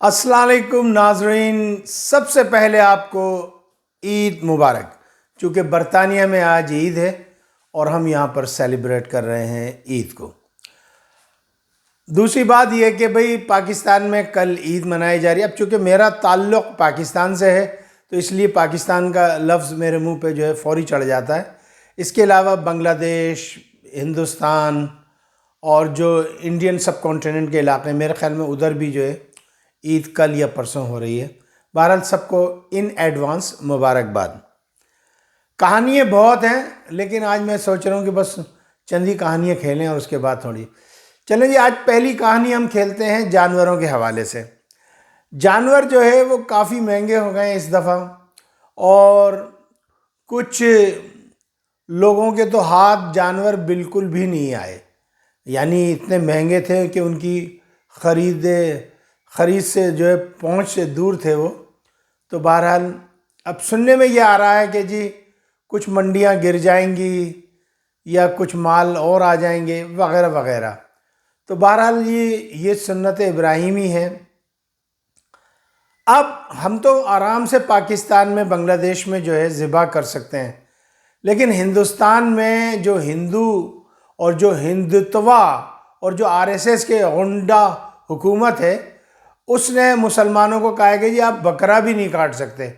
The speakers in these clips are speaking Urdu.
السلام علیکم ناظرین، سب سے پہلے آپ کو عید مبارک، چونکہ برطانیہ میں آج عید ہے اور ہم یہاں پر سیلیبریٹ کر رہے ہیں عید کو۔ دوسری بات یہ کہ بھئی پاکستان میں کل عید منائی جا رہی ہے۔ اب چونکہ میرا تعلق پاکستان سے ہے تو اس لیے پاکستان کا لفظ میرے منہ پہ جو ہے فوری چڑھ جاتا ہے۔ اس کے علاوہ بنگلہ دیش، ہندوستان اور جو انڈین سب کانٹیننٹ کے علاقے، میرے خیال میں ادھر بھی جو ہے عید کل یا پرسوں ہو رہی ہے۔ بہرحال سب کو ان ایڈوانس مبارکباد۔ کہانیاں بہت ہیں لیکن آج میں سوچ رہا ہوں کہ بس چند ہی کہانیاں کھیلیں اور اس کے بعد تھوڑی چلیں جی۔ آج پہلی کہانی ہم کھیلتے ہیں جانوروں کے حوالے سے۔ جانور جو ہے وہ کافی مہنگے ہو گئے ہیں اس دفعہ، اور کچھ لوگوں کے تو ہاتھ جانور بالکل بھی نہیں آئے، یعنی اتنے مہنگے تھے کہ ان کی خرید سے جو ہے پہنچ سے دور تھے وہ۔ تو بہرحال اب سننے میں یہ آ رہا ہے کہ جی کچھ منڈیاں گر جائیں گی یا کچھ مال اور آ جائیں گے وغیرہ وغیرہ۔ تو بہرحال یہ سنت ابراہیمی ہے۔ اب ہم تو آرام سے پاکستان میں، بنگلہ دیش میں جو ہے ذبح کر سکتے ہیں، لیکن ہندوستان میں جو ہندو اور جو ہندتوا اور جو RSS کے غنڈہ حکومت ہے، اس نے مسلمانوں کو کہا ہے کہ جی آپ بکرا بھی نہیں کاٹ سکتے۔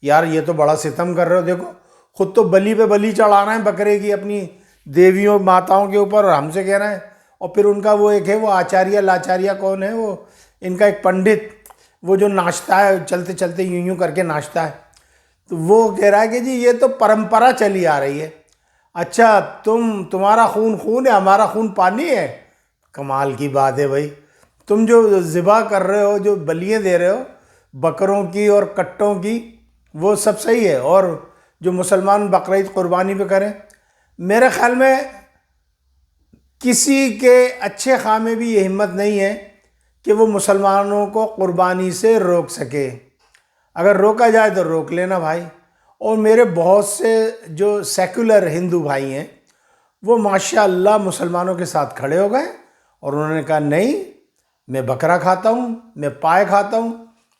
یار یہ تو بڑا ستم کر رہے ہو، دیکھو خود تو بلی پہ بلی چڑھا رہے ہیں بکرے کی اپنی دیویوں ماتاؤں کے اوپر، اور ہم سے کہہ رہے ہیں۔ اور پھر ان کا وہ ایک ہے، وہ آچاریہ لاچاریہ کون ہے، وہ ان کا ایک پنڈت، وہ جو ناچتا ہے چلتے چلتے یوں یوں کر کے ناچتا ہے، تو وہ کہہ رہا ہے کہ جی یہ تو پرمپرا چلی آ رہی ہے۔ اچھا تمہارا خون ہے، ہمارا خون پانی ہے؟ کمال کی بات ہے بھائی۔ تم جو ذبح کر رہے ہو، جو بلیاں دے رہے ہو بکروں کی اور کٹوں کی، وہ سب صحیح ہے، اور جو مسلمان بقرعید قربانی پہ کریں، میرے خیال میں کسی کے اچھے خواہ میں بھی یہ ہمت نہیں ہے کہ وہ مسلمانوں کو قربانی سے روک سکے۔ اگر روکا جائے تو روک لینا بھائی۔ اور میرے بہت سے جو سیکولر ہندو بھائی ہیں، وہ ماشاءاللہ مسلمانوں کے ساتھ کھڑے ہو گئے اور انہوں نے کہا نہیں، میں بکرا کھاتا ہوں، میں پائے کھاتا ہوں،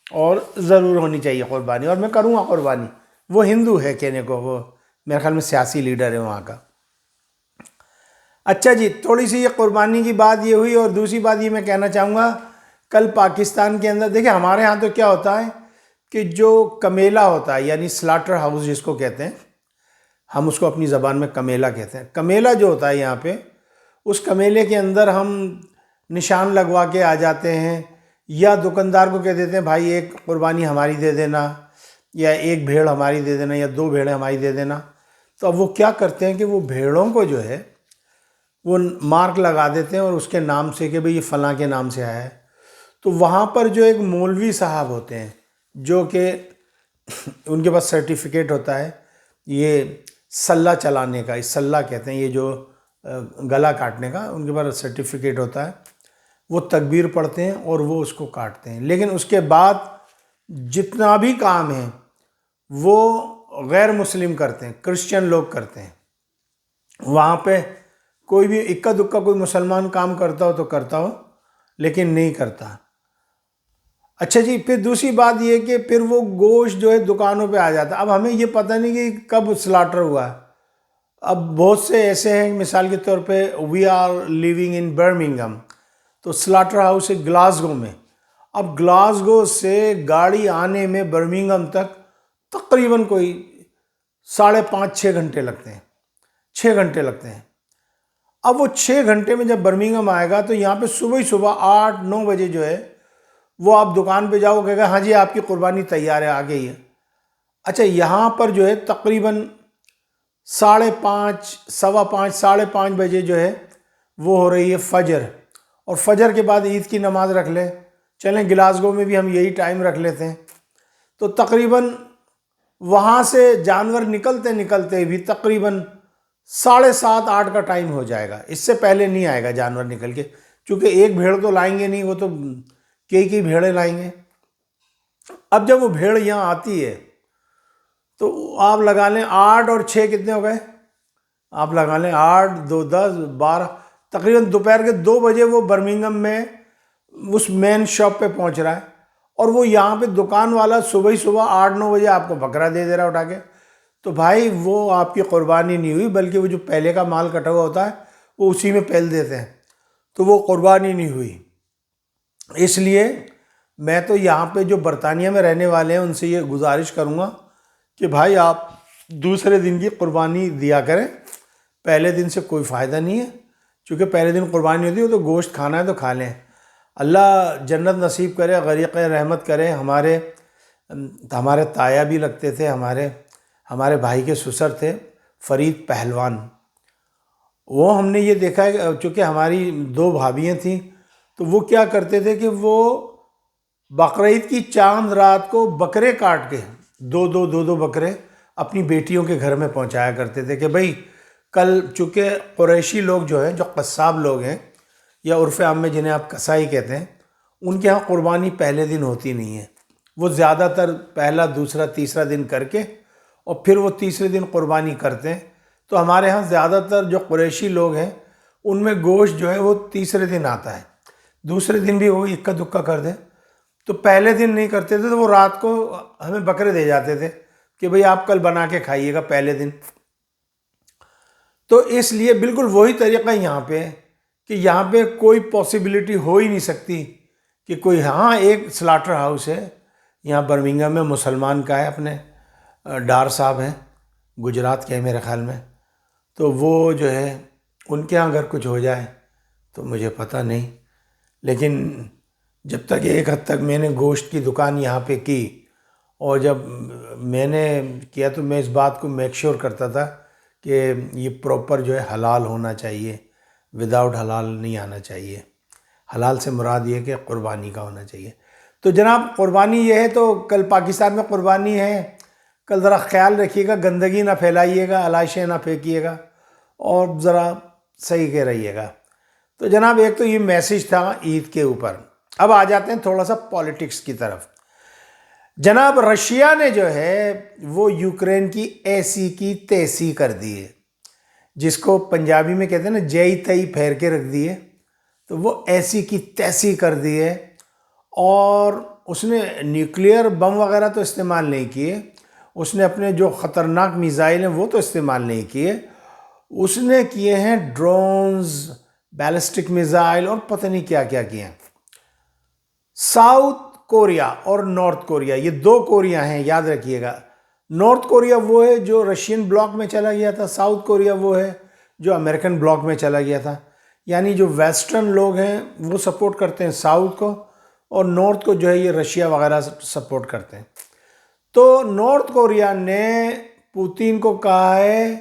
اور ضرور ہونی چاہیے قربانی، اور میں کروں گا قربانی۔ وہ ہندو ہے کہنے کو، وہ میرے خیال میں سیاسی لیڈر ہے وہاں کا۔ اچھا جی، تھوڑی سی یہ قربانی کی بات یہ ہوئی، اور دوسری بات یہ میں کہنا چاہوں گا، کل پاکستان کے اندر دیکھیں ہمارے ہاں تو کیا ہوتا ہے کہ جو کمیلا ہوتا ہے، یعنی سلاٹر ہاؤس جس کو کہتے ہیں، ہم اس کو اپنی زبان میں کمیلا کہتے ہیں۔ کمیلا جو ہوتا ہے یہاں پہ، اس کمیلے کے اندر ہم نشان لگوا کے آ جاتے ہیں، یا دکاندار کو کہہ دیتے ہیں بھائی ایک قربانی ہماری دے دینا، یا ایک بھیڑ ہماری دے دینا، یا 2 بھیڑیں ہماری دے دینا۔ تو اب وہ کیا کرتے ہیں کہ وہ بھیڑوں کو جو ہے وہ مارک لگا دیتے ہیں، اور اس کے نام سے کہ بھئی یہ فلاں کے نام سے آیا ہے۔ تو وہاں پر جو ایک مولوی صاحب ہوتے ہیں، جو کہ ان کے پاس سرٹیفکیٹ ہوتا ہے یہ سلہ چلانے کا، سلہ کہتے ہیں یہ جو گلا کاٹنے کا، ان کے پاس سرٹیفکیٹ ہوتا ہے۔ وہ تکبیر پڑھتے ہیں اور وہ اس کو کاٹتے ہیں، لیکن اس کے بعد جتنا بھی کام ہے وہ غیر مسلم کرتے ہیں، کرسچن لوگ کرتے ہیں۔ وہاں پہ کوئی بھی اکا دکا کوئی مسلمان کام کرتا ہو تو کرتا ہو، لیکن نہیں کرتا۔ اچھا جی، پھر دوسری بات یہ کہ پھر وہ گوشت جو ہے دکانوں پہ آ جاتا ہے۔ اب ہمیں یہ پتہ نہیں کہ کب سلاٹر ہوا ہے۔ اب بہت سے ایسے ہیں، مثال کے طور پہ we are living in Birmingham, تو سلاٹر ہاؤس ہے گلاسگو میں۔ اب گلاسگو سے گاڑی آنے میں برمنگھم تک تقریباً کوئی 5.5-6 گھنٹے لگتے ہیں، 6 گھنٹے لگتے ہیں۔ اب وہ 6 گھنٹے میں جب برمنگھم آئے گا تو یہاں پہ صبح 8-9 بجے جو ہے وہ آپ دکان پہ جاؤ، کہے گا ہاں جی آپ کی قربانی تیار ہے، آ گئی ہے۔ اچھا، یہاں پر جو ہے تقریباً 5:30، 5:15، 5:30 بجے جو ہے وہ ہو رہی ہے فجر، اور فجر کے بعد عید کی نماز رکھ لیں، چلیں گلاسگو میں بھی ہم یہی ٹائم رکھ لیتے ہیں، تو تقریباً وہاں سے جانور نکلتے نکلتے بھی تقریباً 7:30-8 کا ٹائم ہو جائے گا۔ اس سے پہلے نہیں آئے گا جانور نکل کے، چونکہ ایک بھیڑ تو لائیں گے نہیں، وہ تو کئی بھیڑیں لائیں گے۔ اب جب وہ بھیڑ یہاں آتی ہے تو آپ لگا لیں 8 اور 6 کتنے ہو گئے، آپ لگا لیں 8، 2، 10، 12، تقریباً دوپہر کے 2 بجے وہ برمنگھم میں اس مین شاپ پہ پہنچ رہا ہے، اور وہ یہاں پہ دکان والا صبح ہی صبح 8-9 بجے آپ کو بکرا دے دے رہا اٹھا کے، تو بھائی وہ آپ کی قربانی نہیں ہوئی، بلکہ وہ جو پہلے کا مال کٹا ہوا ہوتا ہے وہ اسی میں پھیل دیتے ہیں، تو وہ قربانی نہیں ہوئی۔ اس لیے میں تو یہاں پہ جو برطانیہ میں رہنے والے ہیں ان سے یہ گزارش کروں گا کہ بھائی آپ دوسرے دن کی قربانی دیا کریں، پہلے دن سے کوئی فائدہ نہیں ہے، چونکہ پہلے دن قربانی ہوتی ہے تو گوشت کھانا ہے تو کھا لیں۔ اللہ جنت نصیب کرے، غریق رحمت کرے۔ ہمارے تایا بھی لگتے تھے، ہمارے بھائی کے سسر تھے فرید پہلوان، وہ ہم نے یہ دیکھا ہے چونکہ ہماری 2 بھابھیاں تھیں، تو وہ کیا کرتے تھے کہ وہ بقرعید کی چاند رات کو بکرے کاٹ کے دو بکرے اپنی بیٹیوں کے گھر میں پہنچایا کرتے تھے کہ بھئی کل، چونکہ قریشی لوگ جو ہیں، جو قصاب لوگ ہیں یا عرف عام میں جنہیں آپ قصائی کہتے ہیں، ان کے ہاں قربانی پہلے دن ہوتی نہیں ہے، وہ زیادہ تر پہلا، دوسرا، تیسرا دن کر کے اور پھر وہ تیسرے دن قربانی کرتے ہیں۔ تو ہمارے ہاں زیادہ تر جو قریشی لوگ ہیں ان میں گوشت جو ہے وہ تیسرے دن آتا ہے، دوسرے دن بھی وہ اکا دکا کر دیں، تو پہلے دن نہیں کرتے تھے، تو وہ رات کو ہمیں بکرے دے جاتے تھے کہ بھئی آپ کل بنا کے کھائیے گا پہلے دن۔ تو اس لیے بالکل وہی طریقہ یہاں پہ ہے کہ یہاں پہ کوئی پاسبلٹی ہو ہی نہیں سکتی کہ کوئی، ہاں ایک سلاٹر ہاؤس ہے یہاں برمنگھم میں، مسلمان کا ہے، اپنے ڈار صاحب ہیں، گجرات کے ہیں میرے خیال میں، تو وہ جو ہے ان کے ہاں اگر کچھ ہو جائے تو مجھے پتہ نہیں، لیکن جب تک ایک حد تک میں نے گوشت کی دکان یہاں پہ کی، اور جب میں نے کیا تو میں اس بات کو میک شور کرتا تھا کہ یہ پراپر جو ہے حلال ہونا چاہیے، وداؤٹ حلال نہیں آنا چاہیے۔ حلال سے مراد یہ کہ قربانی کا ہونا چاہیے۔ تو جناب قربانی یہ ہے، تو کل پاکستان میں قربانی ہے، کل ذرا خیال رکھیے گا، گندگی نہ پھیلائیے گا، علائشیں نہ پھینکیے گا، اور ذرا صحیح کے رہیے گا۔ تو جناب ایک تو یہ میسج تھا عید کے اوپر۔ اب آ جاتے ہیں تھوڑا سا پالیٹکس کی طرف۔ جناب رشیا نے جو ہے وہ یوکرین کی ایسی کی تیسی کر دی ہے، جس کو پنجابی میں کہتے ہیں نا جئی تئی پھیر کے رکھ دی ہے، تو وہ ایسی کی تیسی کر دی ہے، اور اس نے نیوکلیئر بم وغیرہ تو استعمال نہیں کیے، اس نے اپنے جو خطرناک میزائل ہیں وہ تو استعمال نہیں کیے، اس نے کیے ہیں ڈرونز، بیلسٹک میزائل اور پتہ نہیں کیا کیا کیے ہیں۔ ساؤتھ کوریا اور نارتھ کوریا، یہ 2 کوریا ہیں، یاد رکھیے گا۔ نارتھ کوریا وہ ہے جو رشین بلاک میں چلا گیا تھا، ساؤتھ کوریا وہ ہے جو امریکن بلاک میں چلا گیا تھا، یعنی جو ویسٹرن لوگ ہیں وہ سپورٹ کرتے ہیں ساؤتھ کو، اور نارتھ کو جو ہے یہ رشیا وغیرہ سپورٹ کرتے ہیں۔ تو نارتھ کوریا نے پوتین کو کہا ہے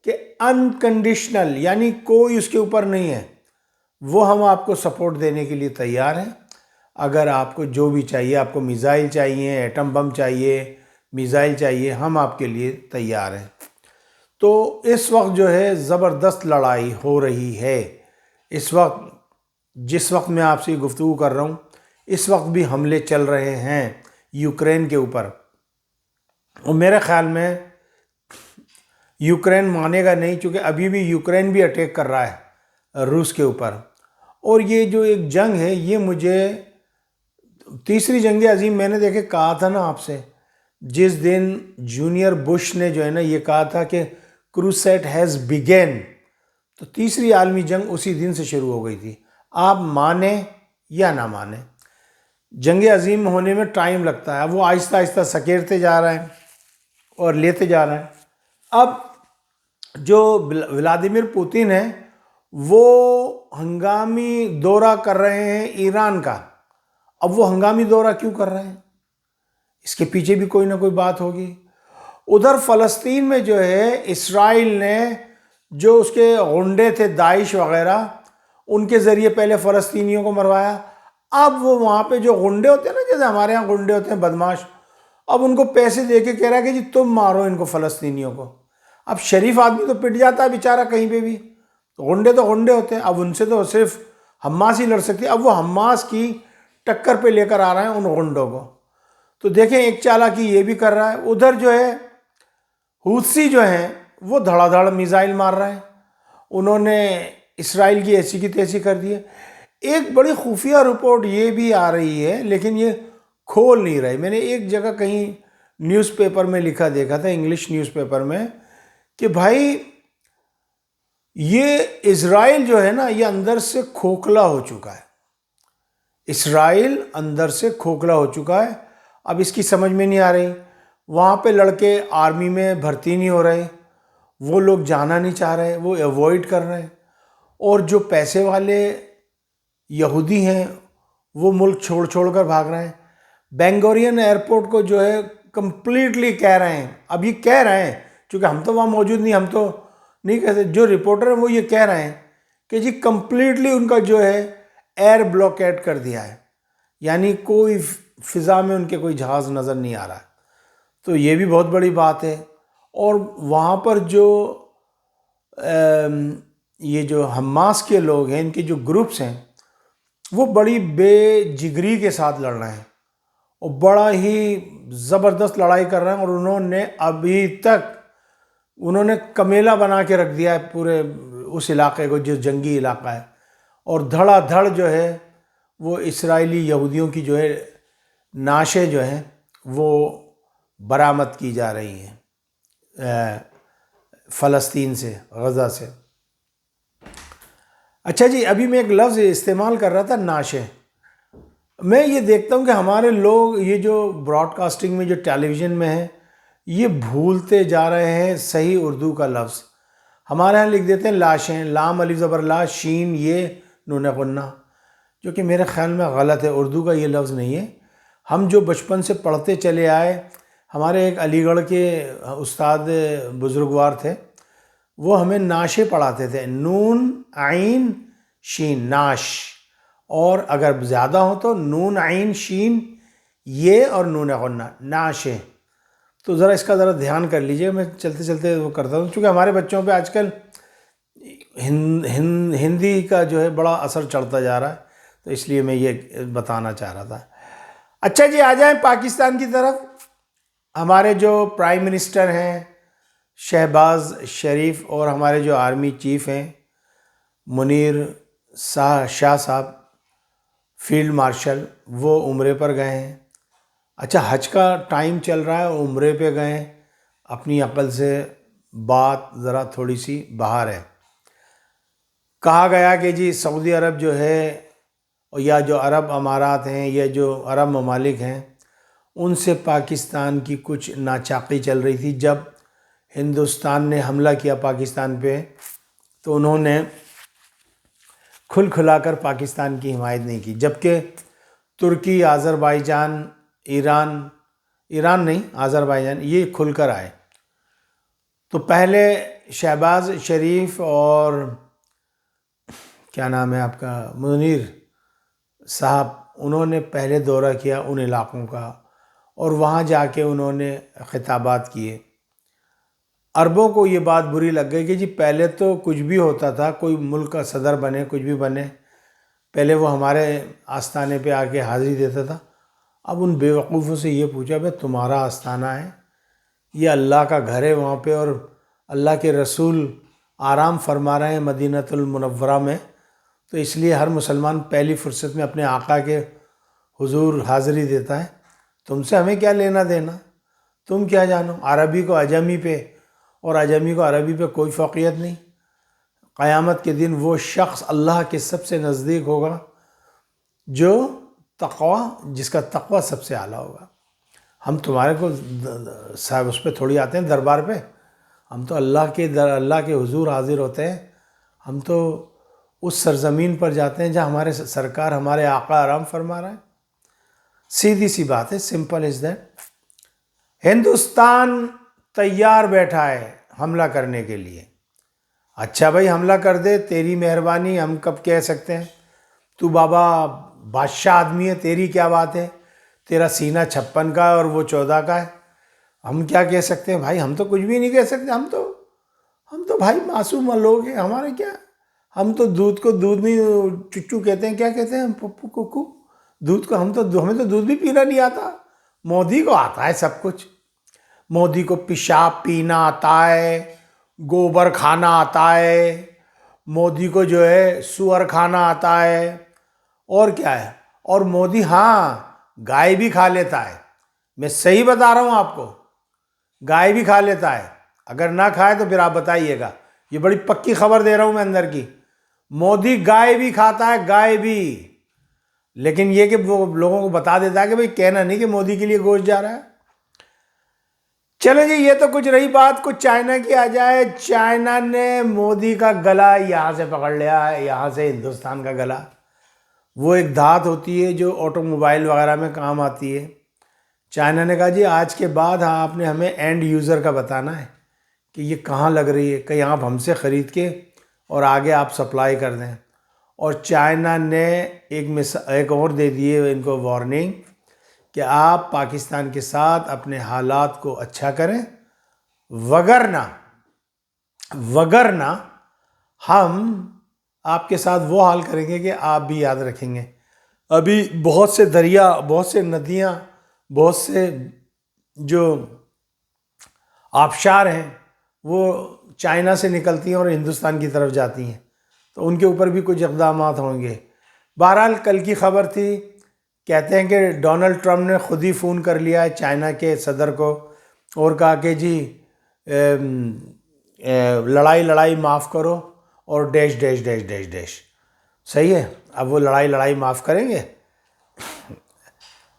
کہ انکنڈیشنل، یعنی کوئی اس کے اوپر نہیں ہے، وہ ہم آپ کو سپورٹ دینے کے لیے تیار ہیں، اگر آپ کو جو بھی چاہیے، آپ کو میزائل چاہیے، ایٹم بم چاہیے، میزائل چاہیے، ہم آپ کے لیے تیار ہیں۔ تو اس وقت جو ہے زبردست لڑائی ہو رہی ہے، اس وقت جس وقت میں آپ سے گفتگو کر رہا ہوں اس وقت بھی حملے چل رہے ہیں یوکرین کے اوپر، اور میرے خیال میں یوکرین مانے گا نہیں، چونکہ ابھی بھی یوکرین بھی اٹیک کر رہا ہے روس کے اوپر، اور یہ جو ایک جنگ ہے یہ مجھے تیسری جنگ عظیم، میں نے دیکھے کہا تھا نا آپ سے، جس دن جونیئر بش نے جو ہے نا یہ کہا تھا کہ کروسیڈ ہیز بیگن، تو تیسری عالمی جنگ اسی دن سے شروع ہو گئی تھی۔ آپ مانیں یا نہ مانیں، جنگ عظیم ہونے میں ٹائم لگتا ہے، وہ آہستہ آہستہ سکیرتے جا رہے ہیں اور لیتے جا رہے ہیں۔ اب جو ولادیمیر پوتین ہیں وہ ہنگامی دورہ کر رہے ہیں ایران کا۔ اب وہ ہنگامی دورہ کیوں کر رہے ہیں؟ اس کے پیچھے بھی کوئی نہ کوئی بات ہوگی۔ ادھر فلسطین میں جو ہے اسرائیل نے جو اس کے غنڈے تھے داعش وغیرہ، ان کے ذریعے پہلے فلسطینیوں کو مروایا، اب وہ وہاں پہ جو غنڈے ہوتے ہیں نا، جیسے ہمارے ہاں غنڈے ہوتے ہیں بدماش، اب ان کو پیسے دے کے کہہ رہا ہے کہ جی تم مارو ان کو، فلسطینیوں کو۔ اب شریف آدمی تو پٹ جاتا ہے بیچارہ کہیں پہ بھی، غنڈے تو غنڈے ہوتے ہیں، اب ان سے تو صرف حماس ہی لڑ سکتی ہے، اب وہ حماس کی ٹکر پہ لے کر آ رہے ہیں ان غنڈوں کو۔ تو دیکھیں ایک چالاکی یہ بھی کر رہا ہے، ادھر جو ہے حوثی جو ہیں وہ دھڑا دھڑ میزائل مار رہے ہیں، انہوں نے اسرائیل کی ایسی کی تیسی کر دی ہے۔ ایک بڑی خفیہ رپورٹ یہ بھی آ رہی ہے، لیکن یہ کھول نہیں رہے. میں نے ایک جگہ کہیں نیوز پیپر میں لکھا دیکھا تھا، انگلش نیوز پیپر میں، کہ بھائی یہ اسرائیل جو ہے نا یہ اندر سے کھوکھلا ہو چکا ہے. اسرائیل اندر سے کھوکھلا ہو چکا ہے. اب اس کی سمجھ میں نہیں آ رہی. وہاں پہ لڑکے آرمی میں بھرتی نہیں ہو رہے، وہ لوگ جانا نہیں چاہ رہے، وہ ایوائڈ کر رہے ہیں. اور جو پیسے والے یہودی ہیں وہ ملک چھوڑ چھوڑ کر بھاگ رہے ہیں. بینگورین ایئرپورٹ کو جو ہے کمپلیٹلی کہہ رہے ہیں، اب یہ کہہ رہے ہیں چونکہ ہم تو وہاں موجود نہیں، ہم تو نہیں کہتے، جو رپورٹر ہیں وہ یہ کہہ رہے ہیں کہ جی کمپلیٹلی ان کا جو ہے ایئر بلاکیٹ کر دیا ہے، یعنی کوئی فضا میں ان کے کوئی جہاز نظر نہیں آ رہا ہے. تو یہ بھی بہت بڑی بات ہے. اور وہاں پر جو یہ جو حماس کے لوگ ہیں، ان کے جو گروپس ہیں، وہ بڑی بے جگری کے ساتھ لڑ رہے ہیں اور بڑا ہی زبردست لڑائی کر رہے ہیں. اور انہوں نے ابھی تک کمیلا بنا کے رکھ دیا ہے پورے اس علاقے کو جو جنگی علاقہ ہے. اور دھڑا دھڑ جو ہے وہ اسرائیلی یہودیوں کی جو ہے نعشیں جو ہیں وہ برآمد کی جا رہی ہیں فلسطین سے، غزہ سے. اچھا جی، ابھی میں ایک لفظ استعمال کر رہا تھا، نعشیں. میں یہ دیکھتا ہوں کہ ہمارے لوگ یہ جو براڈ کاسٹنگ میں جو ٹیلی ویژن میں ہیں یہ بھولتے جا رہے ہیں صحیح اردو کا لفظ. ہمارے ہاں لکھ دیتے ہیں لاشیں، لام الف زبر لا، شین یہ نون غنہ، جو کہ میرے خیال میں غلط ہے. اردو کا یہ لفظ نہیں ہے. ہم جو بچپن سے پڑھتے چلے آئے، ہمارے ایک علی گڑھ کے استاد بزرگوار تھے، وہ ہمیں نعشیں پڑھاتے تھے، نون عین شین، نعش. اور اگر زیادہ ہو تو نون عین شین یہ اور نون غنہ، نعشیں. تو ذرا اس کا ذرا دھیان کر لیجئے. میں چلتے چلتے وہ کرتا ہوں چونکہ ہمارے بچوں پہ آج کل ہندی کا جو ہے بڑا اثر چڑھتا جا رہا ہے، تو اس لیے میں یہ بتانا چاہ رہا تھا. اچھا جی، آ جائیں پاکستان کی طرف. ہمارے جو پرائم منسٹر ہیں شہباز شریف، اور ہمارے جو آرمی چیف ہیں منیر شاہ صاحب، فیلڈ مارشل، وہ عمرے پر گئے ہیں. اچھا، حج کا ٹائم چل رہا ہے، عمرے پہ گئے ہیں. اپنی عقل سے بات ذرا تھوڑی سی باہر ہے. کہا گیا کہ جی سعودی عرب جو ہے، یا جو عرب امارات ہیں، یا جو عرب ممالک ہیں، ان سے پاکستان کی کچھ ناچاقی چل رہی تھی. جب ہندوستان نے حملہ کیا پاکستان پہ تو انہوں نے کھل کھلا کر پاکستان کی حمایت نہیں کی، جبکہ ترکی، آذربائیجان، ایران نہیں، آذربائیجان، یہ کھل کر آئے. تو پہلے شہباز شریف اور کیا نام ہے آپ کا، منیر صاحب، انہوں نے پہلے دورہ کیا ان علاقوں کا، اور وہاں جا کے انہوں نے خطابات کیے. عربوں کو یہ بات بری لگ گئی کہ جی پہلے تو کچھ بھی ہوتا تھا، کوئی ملک کا صدر بنے، کچھ بھی بنے، پہلے وہ ہمارے آستانے پہ آ کے حاضری دیتا تھا. اب ان بیوقوفوں سے یہ پوچھا، بھائی تمہارا آستانہ ہے، یہ اللہ کا گھر ہے وہاں پہ، اور اللہ کے رسول آرام فرما رہے ہیں مدینۃ المنورہ میں، تو اس لیے ہر مسلمان پہلی فرصت میں اپنے آقا کے حضور حاضری دیتا ہے. تم سے ہمیں کیا لینا دینا، تم کیا جانو. عربی کو عجمی پہ اور عجمی کو عربی پہ کوئی فوقیت نہیں. قیامت کے دن وہ شخص اللہ کے سب سے نزدیک ہوگا جو جس کا تقوی سب سے اعلیٰ ہوگا. ہم تمہارے کو صاحب اس پہ تھوڑی آتے ہیں دربار پہ، ہم تو اللہ کے حضور حاضر ہوتے ہیں. ہم تو اس سرزمین پر جاتے ہیں جہاں ہمارے سرکار، ہمارے آقا آرام فرما رہا ہے. سیدھی سی بات ہے، سمپل از دیٹ. ہندوستان تیار بیٹھا ہے حملہ کرنے کے لیے. اچھا بھائی حملہ کر دے، تیری مہربانی، ہم کب کہہ سکتے ہیں. تو بابا بادشاہ آدمی ہے، تیری کیا بات ہے، تیرا سینہ 56 کا ہے اور وہ 14 کا ہے، ہم کیا کہہ سکتے ہیں بھائی. ہم تو کچھ بھی نہیں کہہ سکتے. ہم تو بھائی معصوم لوگ ہیں. ہمارے کیا، ہم تو دودھ کو دودھ نہیں، چچو کہتے ہیں، کیا کہتے ہیں، پپو کوکو، دودھ کو ہمیں تو دودھ بھی پینا نہیں آتا. مودی کو آتا ہے سب کچھ. مودی کو پیشاب پینا آتا ہے، گوبر کھانا آتا ہے، مودی کو جو ہے سور کھانا آتا ہے، اور کیا ہے. اور مودی ہاں گائے بھی کھا لیتا ہے. میں صحیح بتا رہا ہوں آپ کو, گائے بھی کھا لیتا ہے. اگر نہ کھائے تو پھر آپ بتائیے گا. یہ بڑی پکی خبر دے رہا ہوں میں اندر کی. مودی گائے بھی کھاتا ہے, گائے بھی. لیکن یہ کہ وہ لوگوں کو بتا دیتا ہے کہ بھئی کہنا نہیں کہ مودی کے لیے گوشت جا رہا ہے. چلو جی, یہ تو کچھ رہی بات. کچھ چائنا کی آ جائے. چائنا نے مودی کا گلا یہاں سے پکڑ لیا ہے, یہاں سے ہندوستان کا گلا. وہ ایک دھات ہوتی ہے جو آٹو موبائل وغیرہ میں کام آتی ہے. چائنا نے کہا جی آج کے بعد آپ نے ہمیں اینڈ یوزر کا بتانا ہے کہ یہ کہاں لگ رہی ہے, کہیں آپ ہم سے خرید کے اور آگے آپ سپلائی کر دیں. اور چائنا نے ایک اور دے دیے ان کو وارننگ کہ آپ پاکستان کے ساتھ اپنے حالات کو اچھا کریں, وگرنہ ہم آپ کے ساتھ وہ حال کریں گے کہ آپ بھی یاد رکھیں گے. ابھی بہت سے دریا, بہت سے ندیاں, بہت سے جو آبشار ہیں وہ چائنا سے نکلتی ہیں اور ہندوستان کی طرف جاتی ہیں, تو ان کے اوپر بھی کچھ اقدامات ہوں گے. بہرحال کل کی خبر تھی, کہتے ہیں کہ ڈونلڈ ٹرمپ نے خود ہی فون کر لیا ہے چائنا کے صدر کو اور کہا کہ جی لڑائی معاف کرو اور dash dash dash dash dash. صحیح ہے, اب وہ لڑائی معاف کریں گے.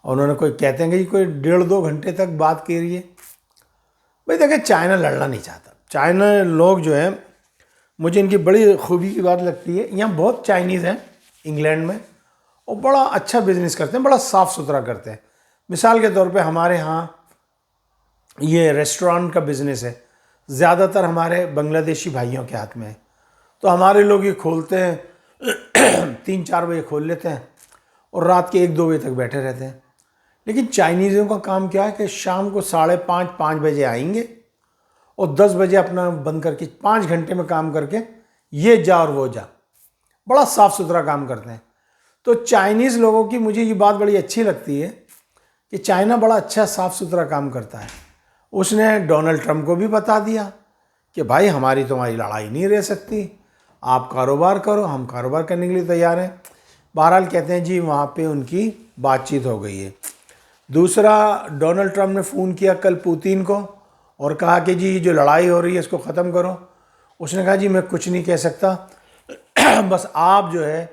اور انہوں نے کوئی کہتے ہیں کہ کوئی 1.5-2 گھنٹے تک بات کی رہی ہے. بھئی دیکھیں چائنا لڑنا نہیں چاہتا. چائنا لوگ جو ہیں, مجھے ان کی بڑی خوبی کی بات لگتی ہے, یہاں بہت چائنیز ہیں انگلینڈ میں, اور بڑا اچھا بزنس کرتے ہیں, بڑا صاف ستھرا کرتے ہیں. مثال کے طور پہ ہمارے ہاں یہ ریسٹورانٹ کا بزنس ہے, زیادہ تر ہمارے بنگلہ دیشی بھائیوں کے ہاتھ میں ہے. تو ہمارے لوگ یہ کھولتے ہیں 3-4 بجے کھول لیتے ہیں اور رات کے 1-2 بجے تک بیٹھے رہتے ہیں. لیکن چائنیزوں کا کام کیا ہے کہ شام کو 5:30 بجے آئیں گے اور 10 بجے اپنا بند کر کے 5 گھنٹے میں کام کر کے یہ جا اور وہ جا. بڑا صاف ستھرا کام کرتے ہیں. تو چائنیز لوگوں کی مجھے یہ بات بڑی اچھی لگتی ہے کہ چائنا بڑا اچھا صاف ستھرا کام کرتا ہے. اس نے ڈونلڈ ٹرمپ کو بھی بتا دیا کہ بھائی ہماری تمہاری لڑائی نہیں رہ سکتی, آپ کاروبار کرو, ہم کاروبار کرنے کے لیے تیار ہیں. بہرحال کہتے ہیں جی وہاں پہ ان کی بات چیت ہو گئی ہے. دوسرا, ڈونلڈ ٹرمپ نے فون کیا کل پوتین کو اور کہا کہ جی جو لڑائی ہو رہی ہے اس کو ختم کرو. اس نے کہا جی میں کچھ نہیں کہہ سکتا, بس آپ جو ہے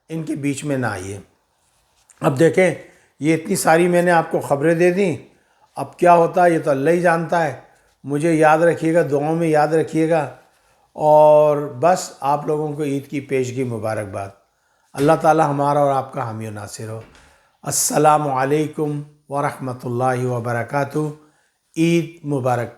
ان کے بیچ میں نہ آئیے. اب دیکھیں یہ اتنی ساری میں نے آپ کو خبریں دے دیں, اب کیا ہوتا ہے یہ تو اللہ ہی جانتا ہے. مجھے یاد رکھیے گا, دعاؤں میں یاد رکھیے گا, اور بس آپ لوگوں کو عید کی پیشگی مبارکباد. اللہ تعالی ہمارا اور آپ کا حامی و ناصر ہو. السلام علیکم ورحمۃ اللہ وبرکاتہ. عید مبارک.